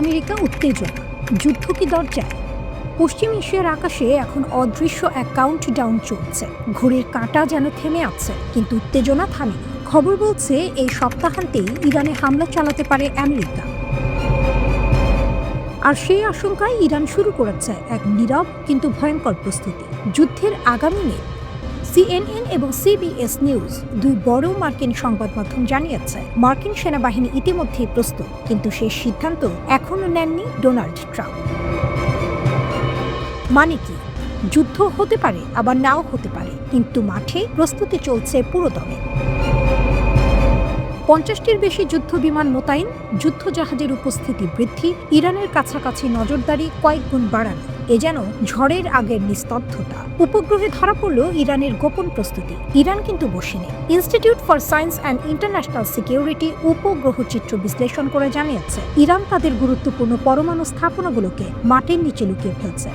America উত্তেজনা, যুদ্ধ কি দরজায়? পশ্চিম এশিয়ার আকাশে এখন অদৃশ্য এক কাউন্টডাউন চলছে। ঘড়ির কাঁটা যেন থেমে আছে, কিন্তু উত্তেজনা থামেনি। খবর বলছে এই সপ্তাহান্তেই ইরানে হামলা চালাতে পারে আমেরিকা। আর সেই আশঙ্কায় ইরান শুরু করেছে এক নীরব কিন্তু ভয়ঙ্কর প্রস্তুতি। যুদ্ধের আগামী নিয়ে সিএনএন এবং সিবিএস নিউজ, দুই বড় মার্কিন সংবাদ মাধ্যম জানিয়েছে মার্কিন সেনাবাহিনী ইতিমধ্যেই প্রস্তুত, কিন্তু সেই সিদ্ধান্ত এখনও নেননি ডোনাল্ড ট্রাম্প। মানে কি? যুদ্ধ হতে পারে, আবার নাও হতে পারে, কিন্তু মাঠে প্রস্তুতি চলছে পুরোদমে। 50টির বেশি যুদ্ধ বিমান মোতায়েন, যুদ্ধজাহাজের উপস্থিতি বৃদ্ধি, ইরানের কাছাকাছি নজরদারি কয়েক গুণ বাড়ানো, এ যেন ঝড়ের আগের নিস্তব্ধতা। উপগ্রহে ধরা পড়ল ইরানের গোপন প্রস্তুতি। ইরান কিন্তু বসেনি। Institute for Science and International Security উপগ্রহ চিত্র বিশ্লেষণ করে জানিয়েছে ইরান তাদের গুরুত্বপূর্ণ পরমাণু স্থাপনাগুলোকে মাটির নিচে লুকিয়ে ফেলছে।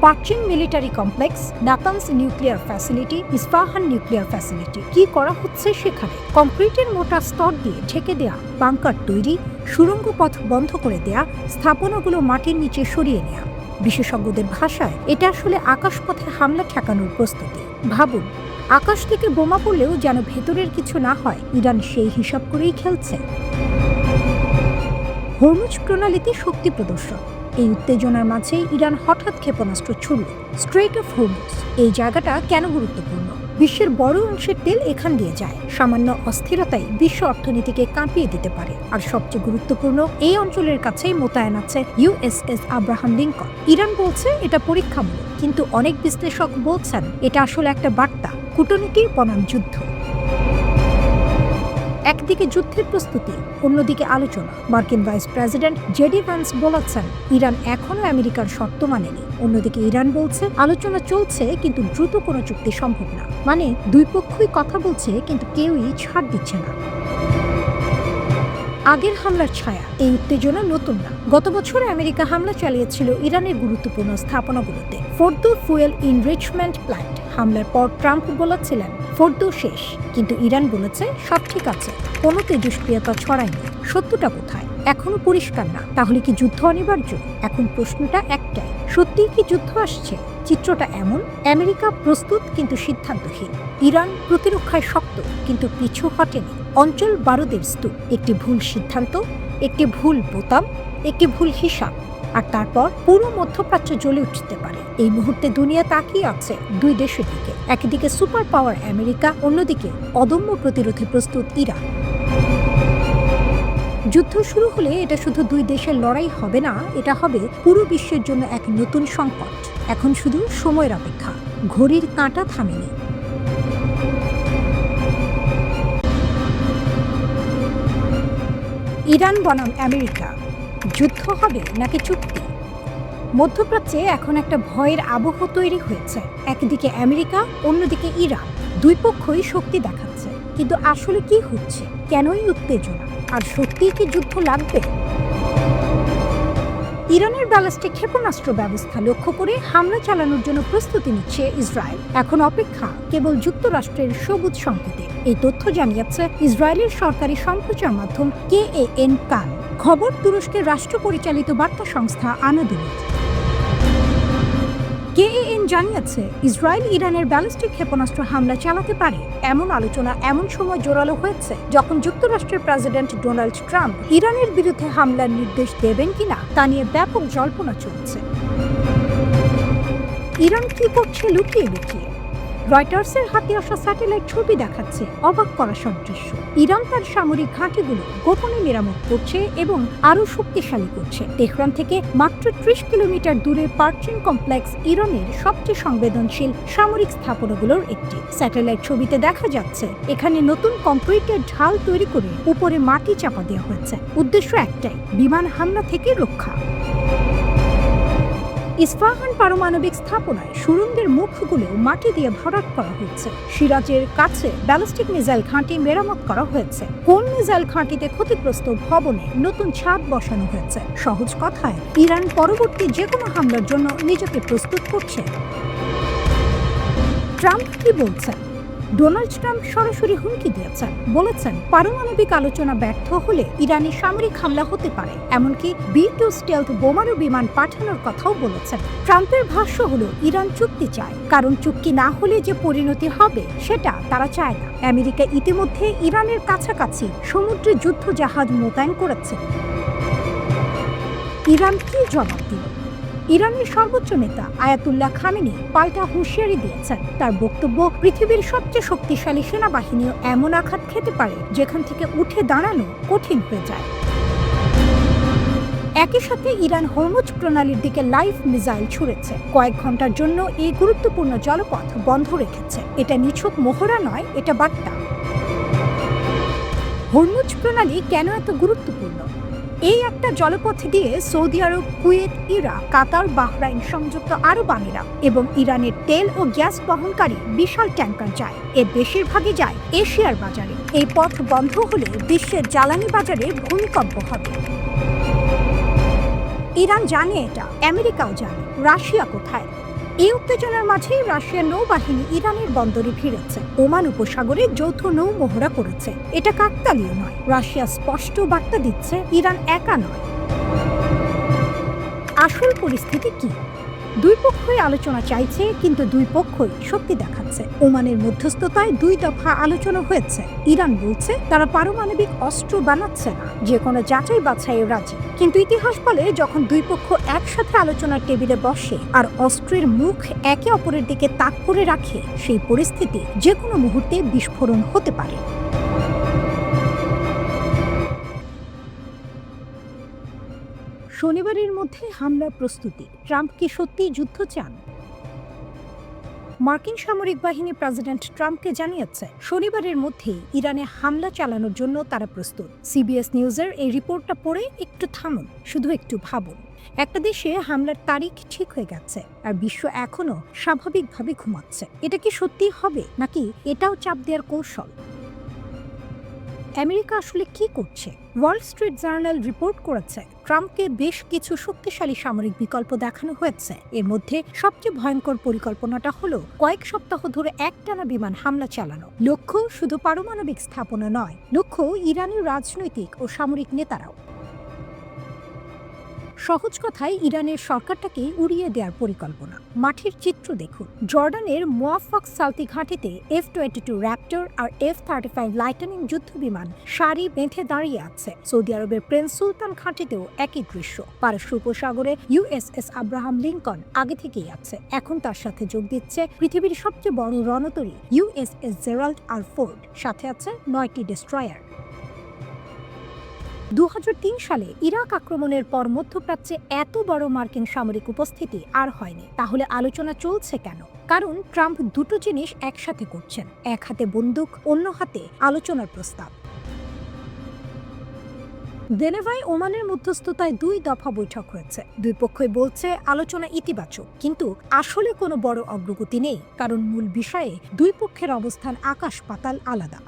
Parchin military complex, Natanz nuclear facility, Isfahan nuclear facility, কি করা হচ্ছে সেখানে? কংক্রিটের মোটা স্তর দিয়ে ঢেকে দেয়া বাংকার তৈরি, সুড়ঙ্গ পথ বন্ধ করে দেয়া, স্থাপনাগুলো মাটির নিচে সরিয়ে নেয়া। বিশেষজ্ঞদের ভাষায় এটা আসলে আকাশপথে হামলা ঠেকানোর প্রস্তুতি। ভাবুন, আকাশ থেকে বোমা পড়লেও যেন ভেতরের কিছু না হয়, ইরান সেই হিসাব করেই খেলছে। হরমুজ প্রণালীতে শক্তি প্রদর্শন। এই উত্তেজনার মাঝে ইরান হঠাৎ ক্ষেপণাস্ত্র ছুড়ল স্ট্রেইট অফ হরমুজ। এই জায়গাটা কেন গুরুত্বপূর্ণ? বিশ্বের বড় অংশের তেল এখান দিয়ে যায়। সামান্য অস্থিরতাই বিশ্ব অর্থনীতিকে কাঁপিয়ে দিতে পারে। আর সবচেয়ে গুরুত্বপূর্ণ, এই অঞ্চলের কাছেই মোতায়েন আছে ইউএসএস আব্রাহাম লিঙ্কন। ইরান বলছে এটা পরীক্ষামূলক, কিন্তু অনেক বিশ্লেষক বলছেন এটা আসলে একটা বার্তা, কূটনীতির বনাম যুদ্ধ। একদিকে যুদ্ধের প্রস্তুতি, অন্যদিকে আলোচনা। মার্কিন ভাইস প্রেসিডেন্ট জেডি ভ্যান্স বলেছেন ইরান এখনও আমেরিকার শর্ত মানেনি। অন্যদিকে ইরান বলছে আলোচনা চলছে, কিন্তু দ্রুত কোনো চুক্তি সম্ভব না। মানে দুই পক্ষই কথা বলছে, কিন্তু কেউই ছাড় দিচ্ছে না। আগের হামলার ছায়া, এই উত্তেজনা নতুন না। গত বছর আমেরিকা হামলা চালিয়েছিল ইরানের গুরুত্বপূর্ণ স্থাপনাগুলোতে। ফোর্দো ফুয়েল ইনরিচমেন্ট প্ল্যান্ট হামলার পর ট্রাম্প বলেছিলেন ফোর্দো শেষ, কিন্তু ইরান বলেছে সব ঠিক আছে, কোনো তেজস্ক্রিয়তা ছড়ায়নি। সত্যটা কোথায়? এখনো পরিষ্কার না। তাহলে কি যুদ্ধ অনিবার্য? এখন প্রশ্নটা একটাই, সত্যিই কি যুদ্ধ আসছে? চিত্রটা এমন, আমেরিকা প্রস্তুত কিন্তু সিদ্ধান্তহীন। ইরান প্রতিরক্ষায় শক্ত, কিন্তু পিছু হটেনি। অঞ্চল বারুদের স্তূপ। একটি ভুল সিদ্ধান্ত, একটি ভুল বোতাম, একটি ভুল হিসাব, আর তারপর পুরো মধ্যপ্রাচ্য জ্বলে উঠতে পারে। এই মুহূর্তে দুনিয়া তাকিয়ে আছে দুই দেশের দিকে। একদিকে সুপার পাওয়ার আমেরিকা, অন্যদিকে অদম্য প্রতিরোধে প্রস্তুত ইরান। যুদ্ধ শুরু হলে এটা শুধু দুই দেশের লড়াই হবে না, এটা হবে পুরো বিশ্বের জন্য এক নতুন সংকট। এখন শুধু সময়ের অপেক্ষা। ঘড়ির কাঁটা থামেনি। ইরান বনাম আমেরিকা, যুদ্ধ হবে নাকি চুক্তি? মধ্যপ্রাচ্যে এখন একটা ভয়ের আবহ তৈরি হয়েছে। একদিকে আমেরিকা, অন্যদিকে ইরান। দুই পক্ষই শক্তি দেখাচ্ছে, কিন্তু আসলে কি হচ্ছে? কেনই উত্তেজনা? আর সত্যিই কি যুদ্ধ লাগবে? ইরানের ব্যালিস্টিক ক্ষেপণাস্ত্র ব্যবস্থা লক্ষ্য করে হামলা চালানোর জন্য প্রস্তুতি নিচ্ছে ইসরায়েল। এখন অপেক্ষা কেবল যুক্তরাষ্ট্রের সবুজ সংকেতে। এই তথ্য জানিয়েছে ইসরায়েলের সরকারি সম্প্রচার মাধ্যম KAN কান। খবর তুরস্কের রাষ্ট্র পরিচালিত বার্তা সংস্থা আনাদোলু। KAN জানিয়েছে ইসরায়েল ইরানের ব্যালিস্টিক ক্ষেপণাস্ত্র হামলা চালাতে পারে। এমন আলোচনা এমন সময় জোরালো হয়েছে যখন যুক্তরাষ্ট্রের প্রেসিডেন্ট ডোনাল্ড ট্রাম্প ইরানের বিরুদ্ধে হামলার নির্দেশ দেবেন কিনা তা নিয়ে ব্যাপক জল্পনা চলছে। ইরান কি করছে লুকিয়ে লুকিয়ে? রয়টার্সের হাতে আসা স্যাটেলাইট ছবি দেখাচ্ছে অবাক করা সব দৃশ্য। ইরান তার সামরিক ঘাঁটিগুলো গোপনে মেরামত করছে এবং আরও শক্তিশালী করছে। তেহরান থেকে মাত্র 30 কিলোমিটার দূরে পার্চিন কমপ্লেক্স ইরানের সবচেয়ে সংবেদনশীল সামরিক স্থাপনাগুলোর একটি। স্যাটেলাইট ছবিতে দেখা যাচ্ছে এখানে নতুন কংক্রিটের ঢাল তৈরি করে উপরে মাটি চাপা দেওয়া হয়েছে। উদ্দেশ্য একটাই, বিমান হামলা থেকে রক্ষা। ইস্পাহান পারমাণবিক স্থাপনায় সুড়ঙ্গের মুখগুলো মাটি দিয়ে ভরাট করা হচ্ছে। সিরাজের কাছে ব্যালিস্টিক মিসাইল ঘাঁটি মেরামত করা হয়েছে। কোন মিসাইল ঘাঁটিতে ক্ষতিগ্রস্ত ভবনে নতুন ছাদ বসানো হয়েছে। সহজ কথায়, ইরান পরবর্তী যে কোনো হামলার জন্য নিজেকে প্রস্তুত করছে। ট্রাম্প কি বলছেন? ডোনাল্ড ট্রাম্প সরাসরি হুমকি দিয়েছেন, বলেছেন পারমাণবিক আলোচনা ব্যর্থ হলে ইরানি সামরিক হামলা হতে পারে, এমনকি B-2 স্টেলথ বোমারু বিমান পাঠানোর কথাও বলেছেন। ট্রাম্পের ভাষ্য হলো ইরান চুক্তি চায়, কারণ চুক্তি না হলে যে পরিণতি হবে সেটা তারা চায় না। আমেরিকা ইতিমধ্যে ইরানের কাছাকাছি সমুদ্রে যুদ্ধ জাহাজ মোতায়েন করেছে। ইরান কি জবাব দিল? ইরানের সর্বোচ্চ নেতা আয়াতুল্লাহ খামেনি পাল্টা হুঁশিয়ারি দিয়েছেন। তার বক্তব্য, পৃথিবীর সবচেয়ে শক্তিশালী সেনাবাহিনীও এমন আঘাত খেতে পারে যেখান থেকে উঠে দাঁড়ানো কঠিন হয়ে যায়। একই সাথে ইরান হরমুজ প্রণালীর দিকে লাইভ মিসাইল ছুড়েছে, কয়েক ঘন্টার জন্য এই গুরুত্বপূর্ণ জলপথ বন্ধ রেখেছে। এটা নিছক মহড়া নয়, এটা বার্তা। হরমুজ প্রণালী কেন এত গুরুত্বপূর্ণ? এই একটা জলপথ দিয়ে সৌদি আরব, কুয়েত, ইরাক, কাতার, বাহরাইন, সংযুক্ত আরব আমিরাত এবং ইরানের তেল ও গ্যাস বহনকারী বিশাল ট্যাঙ্কার যায়। এর বেশিরভাগই যায় এশিয়ার বাজারে। এই পথ বন্ধ হলে বিশ্বের জ্বালানি বাজারে ভূমিকম্প হবে। ইরান জানে এটা, আমেরিকাও জানে। রাশিয়া কোথায়? এই উত্তেজনার মাঝেই রাশিয়ার নৌবাহিনী ইরানের বন্দরে ভিড়েছে, ওমান উপসাগরে যৌথ নৌ মহড়া করেছে। এটা কাকতালীয় নয়, রাশিয়া স্পষ্ট বার্তা দিচ্ছে ইরান একা নয়। আসল পরিস্থিতি কি? দুই পক্ষই আলোচনা চাইছে, কিন্তু দুই পক্ষই শক্তি দেখাচ্ছে। ওমানের মধ্যস্থতায় 2 দফা আলোচনা হয়েছে। ইরান বলছে তারা পারমাণবিক অস্ত্র বানাচ্ছে না, যে কোনো যাচাই বাছাইয়ে রাজি। কিন্তু ইতিহাস বলে, যখন দুই পক্ষ একসাথে আলোচনার টেবিলে বসে আর অস্ত্রের মুখ একে অপরের দিকে তাক করে রাখে, সেই পরিস্থিতি যে কোনো মুহূর্তে বিস্ফোরণ হতে পারে। শনিবারের মধ্যে হামলার প্রস্তুতি। ট্রাম্প কি সত্যিই যুদ্ধ চান? মার্কিন সামরিক বাহিনী প্রেসিডেন্ট ট্রাম্পকে জানিয়েছে শনিবারের মধ্যেই ইরানে হামলা চালানোর জন্য তারা প্রস্তুত। CBS নিউজের এই রিপোর্টটা পড়ে একটু থামুন, শুধু একটু ভাবুন। একটা দেশে হামলার তারিখ ঠিক হয়ে গেছে আর বিশ্ব এখনো স্বাভাবিকভাবে ঘুমাচ্ছে। এটা কি সত্যি হবে, নাকি এটাও চাপ দেওয়ার কৌশল? আমেরিকা আসলে কি করছে? ওয়াল স্ট্রিট জার্নাল রিপোর্ট করেছে ট্রাম্পকে বেশ কিছু শক্তিশালী সামরিক বিকল্প দেখানো হয়েছে। এর মধ্যে সবচেয়ে ভয়ঙ্কর পরিকল্পনাটা হলো কয়েক সপ্তাহ ধরে একটানা বিমান হামলা চালানো। লক্ষ্য শুধু পারমাণবিক স্থাপনা নয়, লক্ষ্য ইরানের রাজনৈতিক ও সামরিক নেতারাও। সহজ কথায় ইরানের সরকারটাকে উড়িয়ে দেওয়ার পরিকল্পনা। মাঠের চিত্র দেখুন। জর্ডানের মুয়াফাক সালতি ঘাঁটিতে F-22 র্যাপটর আর F-35 লাইটনিং যুদ্ধ বিমান সারি বেঁধে দাঁড়িয়ে আছে। সৌদি আরবের প্রিন্স সুলতান ঘাঁটিতেও একই দৃশ্য। পারস্য উপসাগরে USS আব্রাহাম লিঙ্কন আগে থেকেই আছে। এখন তার সাথে যোগ দিচ্ছে পৃথিবীর সবচেয়ে বড় রণতরী USS জেরাল্ড আর ফোর্ড, সাথে আছে 9টি ডেস্ট্রয়ার। 2003 সালে ইরাক আক্রমণের পর মধ্যপ্রাচ্যে এত বড় মার্কিন সামরিক উপস্থিতি আর হয়নি। তাহলে আলোচনা চলছে কেন? কারণ ট্রাম্প দুটো জিনিস একসাথে করছেন, এক হাতে বন্দুক, অন্য হাতে আলোচনার প্রস্তাব। জেনেভায় ওমানের মধ্যস্থতায় 2 দফা বৈঠক হয়েছে। দুই পক্ষই বলছে আলোচনা ইতিবাচক, কিন্তু আসলে কোনো বড় অগ্রগতি নেই, কারণ মূল বিষয়ে দুই পক্ষের অবস্থান আকাশ পাতাল আলাদা।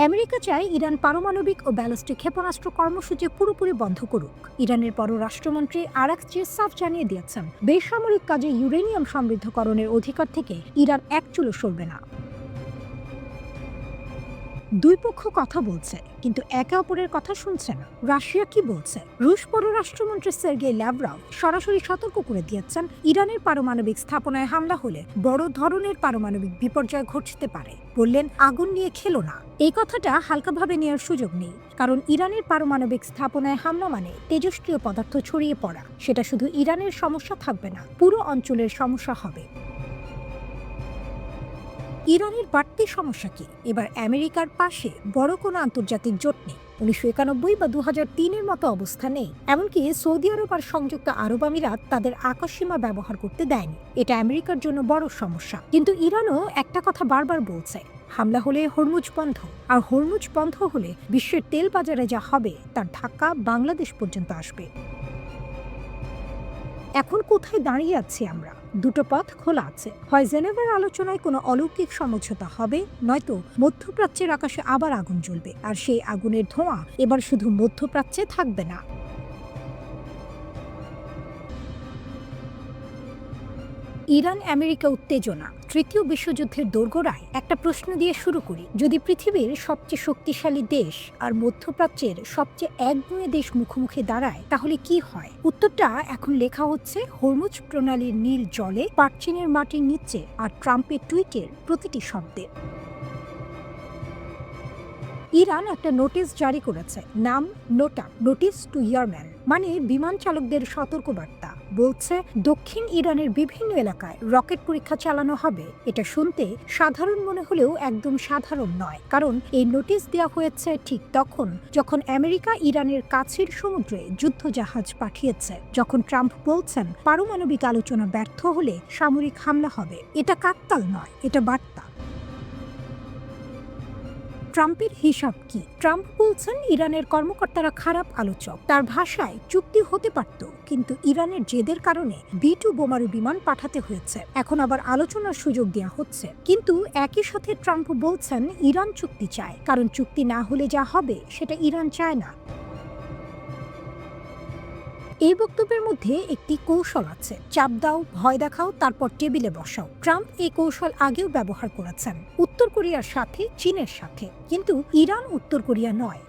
আমেরিকা চায় ইরান পারমাণবিক ও ব্যালিস্টিক ক্ষেপণাস্ত্র কর্মসূচি পুরোপুরি বন্ধ করুক। ইরানের পররাষ্ট্রমন্ত্রী আরাকচি সাফ জানিয়ে দিয়েছেন বেসামরিক কাজে ইউরেনিয়াম সমৃদ্ধকরণের অধিকার থেকে ইরান এক চুলো সরবে না। দুই পক্ষ কথা বলছে, কিন্তু একে অপরের কথা শুনছে না। রাশিয়া কি বলছে? রুশ পররাষ্ট্রমন্ত্রী সের্গেই ল্যাভরভ সরাসরি সতর্ক করে দিয়েছেন ইরানের পারমাণবিক স্থাপনায় হামলা হলে বড় ধরনের পারমাণবিক বিপর্যয় ঘটতে পারে। বললেন, আগুন নিয়ে খেলো না। এই কথাটা হালকাভাবে নেওয়ার সুযোগ নেই, কারণ ইরানের পারমাণবিক স্থাপনায় হামলা মানে তেজস্ক্রিয় পদার্থ ছড়িয়ে পড়া। সেটা শুধু ইরানের সমস্যা থাকবে না, পুরো অঞ্চলের সমস্যা হবে। ইরানের বাড়তি সমস্যা কি? এবার আমেরিকার পাশে বড় কোনো আন্তর্জাতিক জোট নেই। 1991 বা 2003-এর মতো অবস্থা নেই। এমনকি সৌদি আরব আর সংযুক্ত আরব আমিরাত তাদের আকাশসীমা ব্যবহার করতে দেয়নি। এটা আমেরিকার জন্য বড় সমস্যা। কিন্তু ইরানও একটা কথা বারবার বলছে, হামলা হলে হরমুজ বন্ধ, আর হরমুজ বন্ধ হলে বিশ্বের তেল বাজারে যা হবে তার ধাক্কা বাংলাদেশ পর্যন্ত আসবে। এখন কোথায় দাঁড়িয়ে আছি আমরা? দুটো পথ খোলা আছে। হয় জেনেভার আলোচনায় কোনো অলৌকিক সমঝোতা হবে, নয়তো মধ্যপ্রাচ্যের আকাশে আবার আগুন জ্বলবে। আর সেই আগুনের ধোঁয়া এবার শুধু মধ্যপ্রাচ্যে থাকবে না। ইরান আমেরিকা উত্তেজনা, তৃতীয় বিশ্বযুদ্ধের দোরগোড়ায় একটা প্রশ্ন দিয়ে শুরু করি। যদি পৃথিবীর সবচেয়ে শক্তিশালী দেশ আর মধ্যপ্রাচ্যের সবচেয়ে একগুঁয়ে দেশ মুখোমুখি দাঁড়ায়, তাহলে কি হয়? উত্তরটা এখন লেখা হচ্ছে হরমুজ প্রণালীর নীল জলে, পার্চিনের মাটির নিচে, আর ট্রাম্পের টুইটের প্রতিটি শব্দে। ইরান একটা নোটিশ জারি করেছে, নাম নোটা, নোটিস টু ইয়ারম্যান, মানে বিমান চালকদের সতর্কবার্তা। বলছে দক্ষিণ ইরানের বিভিন্ন এলাকায় রকেট পরীক্ষা চালানো হবে। এটা শুনতে সাধারণ মনে হলেও একদম সাধারণ নয়, কারণ এই নোটিশ দেওয়া হয়েছে ঠিক তখন যখন আমেরিকা ইরানের কাছের সমুদ্রে যুদ্ধজাহাজ পাঠিয়েছে, যখন ট্রাম্প বলছেন পারমাণবিক আলোচনা ব্যর্থ হলে সামরিক হামলা হবে। এটা কাকতাল নয়, এটা বার্তা। ট্রাম্পের হিসাব কি? ট্রাম্প বলছেন ইরানের কর্মকর্তারা খারাপ আলোচক। তার ভাষায় চুক্তি হতে পারত, কিন্তু ইরানের জেদের কারণে B-2 বোমারু বিমান পাঠাতে হয়েছে। এখন আবার আলোচনার সুযোগ দেওয়া হচ্ছে। কিন্তু একই সাথে ট্রাম্প বলছেন ইরান চুক্তি চায়, কারণ চুক্তি না হলে যা হবে সেটা ইরান চায় না। এই বক্তব্যের মধ্যে একটি কৌশল আছে, চাপ দাও, ভয় দেখাও, তারপর টেবিলে বসাও। ট্রাম্প এই কৌশল আগেও ব্যবহার করেছেন, উত্তর কোরিয়ার সাথে, চীনের সাথে। কিন্তু ইরান উত্তর কোরিয়া নয়।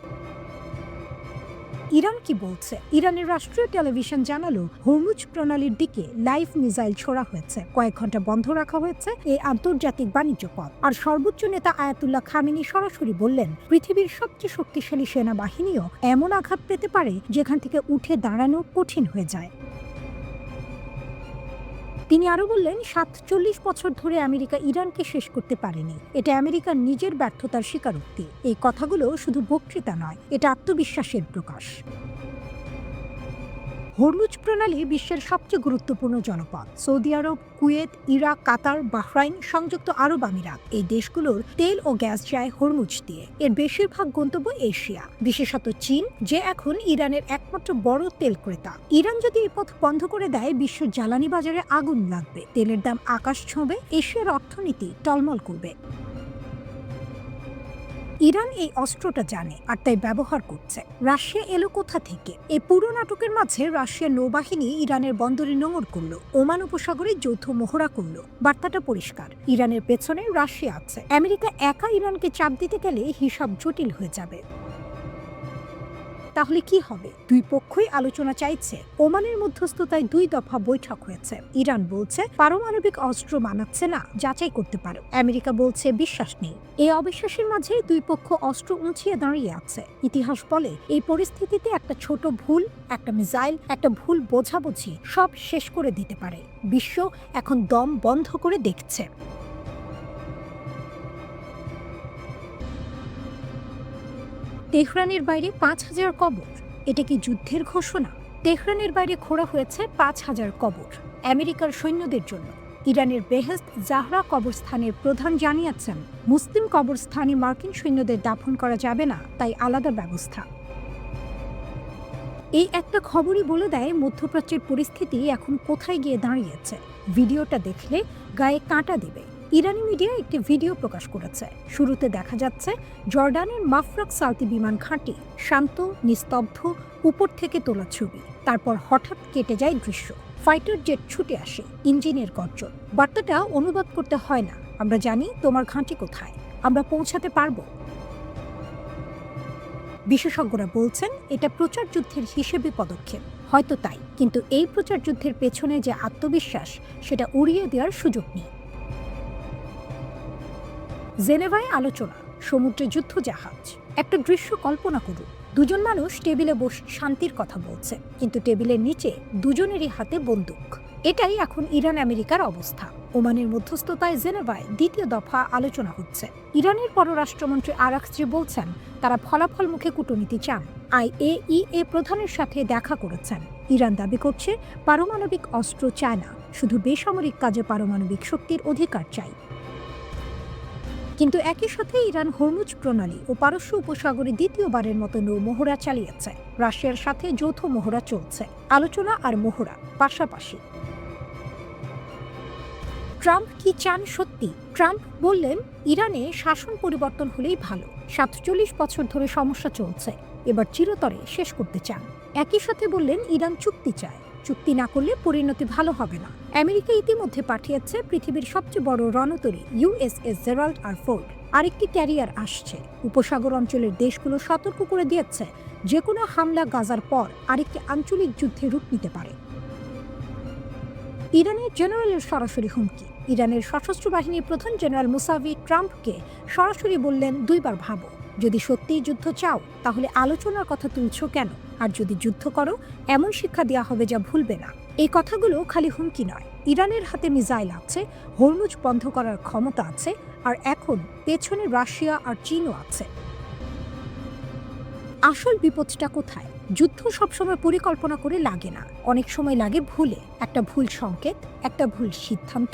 ইরান কি বলছে? ইরানের রাষ্ট্রীয় টেলিভিশন জানালো হরমুজ প্রণালীর দিকে লাইভ মিসাইল ছোড়া হয়েছে, কয়েক ঘন্টা বন্ধ রাখা হয়েছে এই আন্তর্জাতিক বাণিজ্য পথ। আর সর্বোচ্চ নেতা আয়াতুল্লাহ খামেনি সরাসরি বললেন পৃথিবীর সবচেয়ে শক্তিশালী সেনাবাহিনীও এমন আঘাত পেতে পারে যেখান থেকে উঠে দাঁড়ানো কঠিন হয়ে যায়। তিনি আরো বললেন 47 বছর ধরে আমেরিকা ইরানকে শেষ করতে পারেনি। এটা আমেরিকার নিজের ব্যর্থতার স্বীকারোক্তি। এই কথাগুলো শুধু বক্তৃতা নয়, এটা আত্মবিশ্বাসের প্রকাশ। হরমুজ প্রণালী বিশ্বের সবচেয়ে গুরুত্বপূর্ণ জনপদ। সৌদি আরব, কুয়েত, ইরাক, কাতার, বাহরাইন, সংযুক্ত আরব আমিরাত, এই দেশগুলোর তেল ও গ্যাস যায় হরমুজ দিয়ে। এর বেশিরভাগ গন্তব্য এশিয়া, বিশেষত চীন, যে এখন ইরানের একমাত্র বড় তেল ক্রেতা। ইরান যদি এই পথ বন্ধ করে দেয়, বিশ্বের জ্বালানি বাজারে আগুন লাগবে, তেলের দাম আকাশ ছোঁবে, এশিয়ার অর্থনীতি টলমল করবে। ইরান এই অস্ত্রটা জানে আর তাই ব্যবহার করছে। রাশিয়া এলো কোথা থেকে? এই পুরো নাটকের মাঝে রাশিয়ার নৌবাহিনী ইরানের বন্দরে নোঙর করলো, ওমান উপসাগরে যৌথ মহড়া করলো। বার্তাটা পরিষ্কার, ইরানের পেছনে রাশিয়া আছে। আমেরিকা একা ইরানকে চাপ দিতে গেলে হিসাব জটিল হয়ে যাবে। তাহলে কি হবে? দুই পক্ষই আলোচনা চাইছে। ওমানের মধ্যস্থতায় 2 দফা বৈঠক হয়েছে। ইরান বলছে পারমাণবিক অস্ত্র বানাচ্ছে না, যাচাই করতে পারো। আমেরিকা বলছে বিশ্বাস নেই। এই অবিশ্বাসের মাঝে দুই পক্ষ অস্ত্র উঁচিয়ে দাঁড়িয়ে আছে। ইতিহাস বলে এই পরিস্থিতিতে একটা ছোট ভুল, একটা মিসাইল, একটা ভুল বোঝাবুঝি সব শেষ করে দিতে পারে। বিশ্ব এখন দম বন্ধ করে দেখছে। তেহরানের বাইরে 5000 কবর, এটা কি যুদ্ধের ঘোষণা? তেহরানের বাইরে খোঁড়া হয়েছে 5000 কবর আমেরিকার সৈন্যদের জন্য। ইরানের বেহেস্ত জাহরা কবরস্থানের প্রধান জানিয়েছেন মুসলিম কবরস্থানে মার্কিন সৈন্যদের দাফন করা যাবে না, তাই আলাদা ব্যবস্থা। এই একটা খবরই বলে দেয় মধ্যপ্রাচ্যের পরিস্থিতি এখন কোথায় গিয়ে দাঁড়িয়েছে। ভিডিওটা দেখলে গায়ে কাঁটা দেবে। ইরানি মিডিয়া একটি ভিডিও প্রকাশ করেছে। শুরুতে দেখা যাচ্ছে জর্ডানের মাফরাক সালতি বিমান ঘাঁটি, শান্ত, নিস্তব্ধ, উপর থেকে তোলা ছবি। তারপর হঠাৎ কেটে যায় দৃশ্য। ফাইটার জেট ছুটে আসে, ইঞ্জিনের গর্জন। বার্তাটা অনুবাদ করতে হয় না, আমরা জানি তোমার ঘাঁটি কোথায়, আমরা পৌঁছাতে পারবো। বিশেষজ্ঞরা বলছেন এটা প্রচার যুদ্ধের হিসেবে পদক্ষেপ। হয়তো তাই, কিন্তু এই প্রচার যুদ্ধের পেছনে যে আত্মবিশ্বাস, সেটা উড়িয়ে দেওয়ার সুযোগ নেই। জেনেভায় আলোচনা, সমুদ্রে যুদ্ধজাহাজ। একটা দৃশ্য কল্পনা করুন, দুজন মানুষ টেবিলে বসে শান্তির কথা বলছে, কিন্তু টেবিলের নিচে দুজনেরই হাতে বন্দুক। এটাই এখন ইরান আমেরিকার অবস্থা। ওমানের মধ্যস্থতায় জেনেভায় 2য় দফা আলোচনা হচ্ছে। ইরানের পররাষ্ট্রমন্ত্রী আরাকচি বলছেন তারা ফলাফলমুখী কূটনীতি চান। IAEA প্রধানের সাথে দেখা করেছেন। ইরান দাবি করছে পারমাণবিক অস্ত্র চায় না, শুধু বেসামরিক কাজে পারমাণবিক শক্তির অধিকার চাই। কিন্তু একই সাথে ইরান হরমুজ প্রণালী ও পারস্য উপসাগরে দ্বিতীয়বারের মতো নৌ মহড়া চালিয়েছে। রাশিয়ার সাথে যৌথ মহড়া চলছে। আলোচনা আর মহড়া পাশাপাশি। ট্রাম্প কি চান সত্যি? ট্রাম্প বললেন ইরানে শাসন পরিবর্তন হলেই ভালো। 47 বছর ধরে সমস্যা চলছে, এবার চিরতরে শেষ করতে চান। একই সাথে বললেন ইরান চুক্তি চায়, চুক্তি না করলে পরিণতি ভালো হবে না। আমেরিকা ইতিমধ্যে পাঠিয়েছে পৃথিবীর সবচেয়ে বড় রণতরী USS জেরাল্ড আর ফোর্ড। আরেকটি ক্যারিয়ার আসছে। উপসাগর অঞ্চলের দেশগুলো সতর্ক করে দিয়েছে যে কোনো হামলা গাজার পর আরেকটি আঞ্চলিক যুদ্ধে রূপ নিতে পারে। ইরানের জেনারেলের সরাসরি হুমকি। ইরানের সশস্ত্র বাহিনীর প্রধান জেনারেল মুসাভি ট্রাম্পকে সরাসরি বললেন, দুইবার ভাবো, যদি সত্যিই যুদ্ধ চাও তাহলে আলোচনার কথা তুলছো কেন? আর যদি যুদ্ধ করো এমন শিক্ষা দেওয়া হবে যা ভুলবে না। এই কথাগুলো খালি হুমকি নয়। ইরানের হাতে মিসাইল আছে, হরমুজ বন্ধ করার ক্ষমতা আছে, আর এখন পেছনে রাশিয়া আর চীনও আছে। আসল বিপদটা কোথায়? যুদ্ধ সবসময় পরিকল্পনা করে লাগে না, অনেক সময় লাগে ভুলে। একটা ভুল সংকেত, একটা ভুল সিদ্ধান্ত,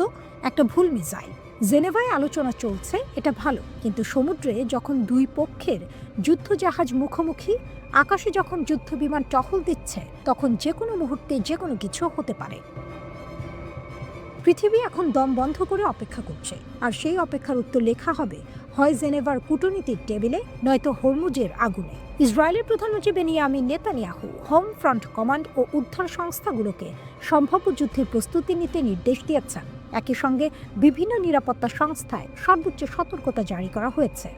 একটা ভুল মিসাইল। জেনেভায় আলোচনা চলছে, এটা ভালো, কিন্তু সমুদ্রে যখন দুই পক্ষের যুদ্ধজাহাজ মুখোমুখি, আকাশে যখন যুদ্ধ বিমান টহল দিচ্ছে, তখন যে কোনো মুহূর্তে যে কোনো কিছু হতে পারে। পৃথিবী এখন দম বন্ধ করে অপেক্ষা করছে, আর সেই অপেক্ষার উত্তর লেখা হবে হয় জেনেভার কূটনীতির টেবিলে, নয়তো হরমুজের আগুনে। ইসরায়েলের প্রধানমন্ত্রী Benjamin Netanyahu Home Front Command ও উদ্ধার সংস্থাগুলোকে সম্ভাব্য যুদ্ধের প্রস্তুতি নিতে নির্দেশ দিয়েছেন। একই সঙ্গে বিভিন্ন নিরাপত্তা সংস্থায় সর্বোচ্চ সতর্কতা জারি করা হয়েছে।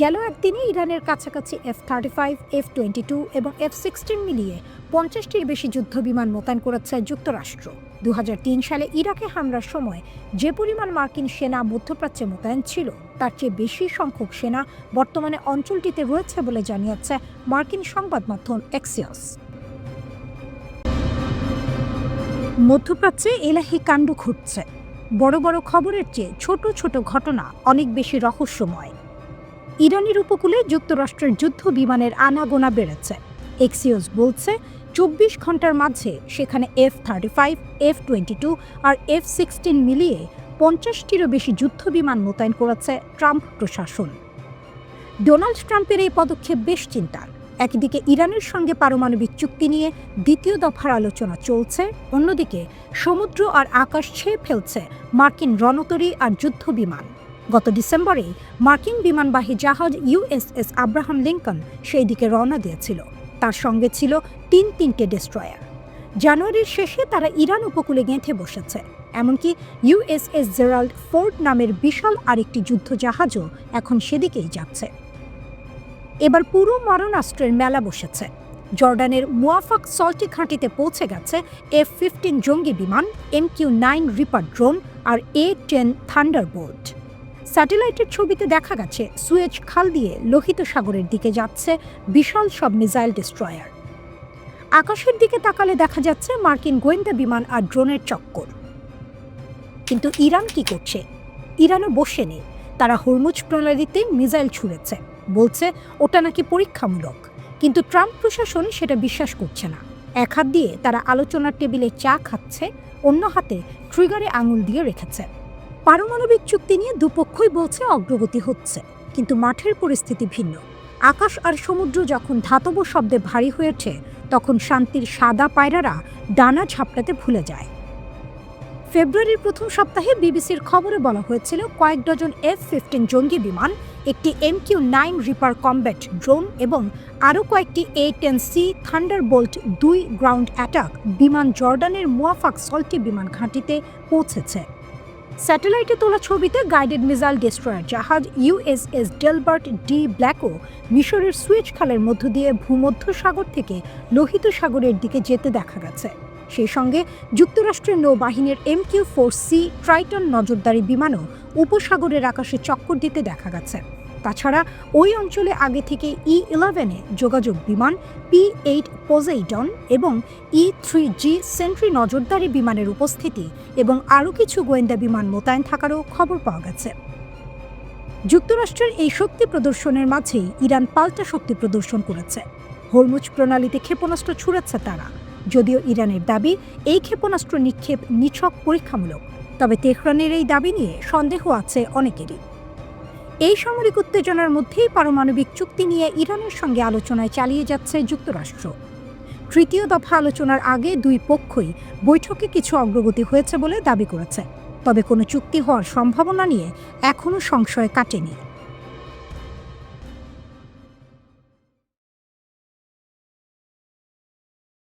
গেল একদিনে ইরানের কাছাকাছি F-35, F-22 এবং F-16 মিলিয়ে 50টির বেশি যুদ্ধবিমান মোতায়েন করেছে যুক্তরাষ্ট্র। 2003 সালে ইরাকে হামলার সময় যে পরিমাণ মার্কিন সেনা মধ্যপ্রাচ্যে মোতায়েন ছিল, তার চেয়ে বেশি সংখ্যক সেনা বর্তমানে অঞ্চলটিতে রয়েছে বলে জানিয়েছে মার্কিন সংবাদ মাধ্যম এক্সিওস। মধ্যপ্রাচ্যে এলাহি কাণ্ড ঘটছে। বড় বড় খবরের চেয়ে ছোট ছোট ঘটনা অনেক বেশি রহস্যময়। ইরানের উপকূলে যুক্তরাষ্ট্রের যুদ্ধ বিমানের আনাগোনা বেড়েছে। এক্সিওস বলছে 24 ঘন্টার মাঝে সেখানে F-35, F-22 আর F-16 মিলিয়ে 50টিরও বেশি যুদ্ধ বিমান মোতায়েন করেছে ট্রাম্প প্রশাসন। ডোনাল্ড ট্রাম্পের এই পদক্ষেপ বেশ চিন্তার। একদিকে ইরানের সঙ্গে পারমাণবিক চুক্তি নিয়ে দ্বিতীয় দফার আলোচনা চলছে, অন্যদিকে সমুদ্র আর আকাশ ছেয়ে ফেলছে মার্কিন রণতরী আর যুদ্ধ বিমান। গত ডিসেম্বরে মার্কিন বিমানবাহী জাহাজ USS আব্রাহাম লিঙ্কন সেই দিকে রওনা দিয়েছিল। তার সঙ্গে ছিল তিনটে ডেস্ট্রয়ার। জানুয়ারির শেষে তারা ইরান উপকূলে গেঁথে বসেছে। এমনকি USS জেরাল্ড ফোর্ড নামের বিশাল আরেকটি যুদ্ধজাহাজও এখন সেদিকেই যাচ্ছে। এবার পুরো মারণাস্ত্রের মেলা বসেছে। জর্ডানের মুয়াফাক সল্টি ঘাঁটিতে পৌঁছে গেছে F-15 জঙ্গি বিমান, MQ-9 রিপার ড্রোন আর A-10 থান্ডারবোল্ট। স্যাটেলাইটের ছবিতে দেখা গেছে সুয়েজ খাল দিয়ে লোহিত সাগরের দিকে যাচ্ছে বিশাল সব মিসাইল ডেস্ট্রয়ার। আকাশের দিকে তাকালে দেখা যাচ্ছে মার্কিন গোয়েন্দা বিমান আর ড্রোনের চক্কর। কিন্তু ইরান কি করছে? ইরানও বসে নেই। তারা হরমুজ প্রণালীতে মিসাইল ছুঁড়েছে, বলছে ওটা নাকি পরীক্ষামূলক। কিন্তু ট্রাম্প প্রশাসন সেটা বিশ্বাস করছে না। এক হাত দিয়ে তারা আলোচনার টেবিলে চা খাচ্ছে, অন্য হাতে ট্রিগারে আঙুল দিয়ে রেখেছে। পারমাণবিক চুক্তি নিয়ে দুপক্ষই বলছে অগ্রগতি হচ্ছে, কিন্তু মাঠের পরিস্থিতি ভিন্ন। আকাশ আর সমুদ্র যখন ধাতব শব্দে ভারী হয়েছে, তখন শান্তির সাদা পায়রারা ডানা ঝাপটাতে ভুলে যায়। ফেব্রুয়ারির প্রথম সপ্তাহে বিবিসির খবরে বলা হয়েছিল কয়েক ডজন F-15 জঙ্গি বিমান, একটি MQ-9 রিপার কমব্যাট ড্রোন এবং আরও কয়েকটি A-10C থান্ডারবোল্ট 2 গ্রাউন্ড অ্যাটাক বিমান জর্ডানের মুয়াফাক সল্টি বিমান ঘাঁটিতে পৌঁছেছে। স্যাটেলাইটে তোলা ছবিতে গাইডেড মিসাইল ডেস্ট্রয়ার জাহাজ USS ডেলবার্ট ডি ব্ল্যাকো মিশরের সুয়েজ খালের মধ্য দিয়ে ভূমধ্যসাগর থেকে লোহিত সাগরের দিকে যেতে দেখা গেছে। সেই সঙ্গে যুক্তরাষ্ট্রের নৌবাহিনীর MQ-4C ট্রাইটন নজরদারি বিমানও উপসাগরের আকাশে চক্কর দিতে দেখা গেছে। তাছাড়া ওই অঞ্চলে আগে থেকে E-11 যোগাযোগ বিমান, P-8 পোজেইডন এবং E-3G সেন্ট্রি নজরদারি বিমানের উপস্থিতি এবং আরও কিছু গোয়েন্দা বিমান মোতায়েন থাকারও খবর পাওয়া গেছে। যুক্তরাষ্ট্রের এই শক্তি প্রদর্শনের মাঝেই ইরান পাল্টা শক্তি প্রদর্শন করেছে। হরমুজ প্রণালীতে ক্ষেপণাস্ত্র ছুড়েছে তারা। যদিও ইরানের দাবি এই ক্ষেপণাস্ত্র নিক্ষেপ নিছক পরীক্ষামূলক, তবে তেহরানের এই দাবি নিয়ে সন্দেহ আছে অনেকেরই। এই সামরিক উত্তেজনার মধ্যেই পারমাণবিক চুক্তি নিয়ে ইরানের সঙ্গে আলোচনায় চালিয়ে যাচ্ছে যুক্তরাষ্ট্র। তৃতীয় দফা আলোচনার আগে দুই পক্ষই বৈঠকে কিছু অগ্রগতি হয়েছে বলে দাবি করেছে, তবে কোনো চুক্তি হওয়ার সম্ভাবনা নিয়ে এখনও সংশয় কাটেনি।